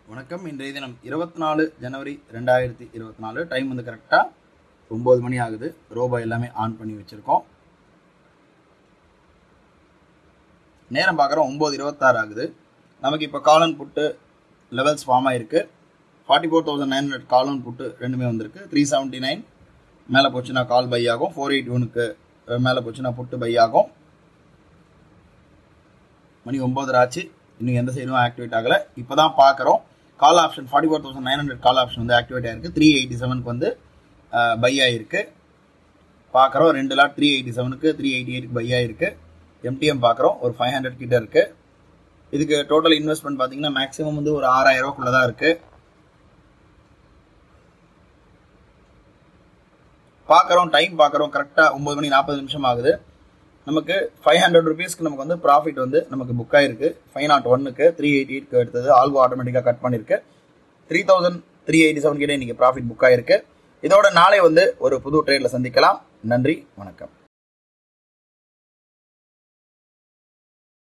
வணக்கம். இன்றைய தினம் 24 ஜனவரி 2024. டைம் வந்து கரெக்டாக 9 மணி ஆகுது. ரோபோ எல்லாமே ஆன் பண்ணி வச்சுருக்கோம். நேரம் பார்க்குறோம் 9:26 ஆகுது. நமக்கு இப்போ காலன் புட்டு லெவல்ஸ் ஃபார்ம் ஆகிருக்கு. 44,900 காலன் புட்டு ரெண்டுமே வந்திருக்கு. 379 மேலே போச்சுன்னா கால் பை ஆகும். 481க்கு மேலே போச்சுன்னா புட்டு பை ஆகும். மணி 9 ஆச்சு. இன்னும் எந்த சைடும் ஆக்டிவேட் ஆகலை. இப்போ தான் பார்க்குறோம். கால் ஆப்ஷன் 44,900 கால் ஆப்ஷன் வந்து ஆக்டிவேட் ஆகிருக்கு. 387க்கு வந்து பை ஆகிருக்கு. பார்க்குறோம் 2 லாட் 387க்கு 388க்கு பை ஆகிருக்கு. எம்டிஎம் பார்க்குறோம் ஒரு 500 கிட்ட இருக்குது. இதுக்கு டோட்டல் இன்வெஸ்ட்மெண்ட் பார்த்தீங்கன்னா மேக்ஸிமம் வந்து ஒரு 6,000 ரூபாக்குள்ளே தான் இருக்குது. பார்க்குறோம் டைம் பார்க்குறோம் கரெக்டாக 9 மணி 40 நிமிஷம் ஆகுது. நமக்கு 500 ருபீஸ்க்கு நமக்கு வந்து ப்ராஃபிட் வந்து நமக்கு புக் ஆயிருக்கு. 501க்கு 388க்கு எடுத்தது ஆல்கோ ஆட்டோமேட்டிக்காக கட் பண்ணியிருக்கு. 3,387 கிட்ட இன்னைக்கு ப்ராஃபிட் புக் ஆயிருக்கு. இதோட நாளை வந்து ஒரு புது ட்ரேடில் சந்திக்கலாம். நன்றி, வணக்கம்.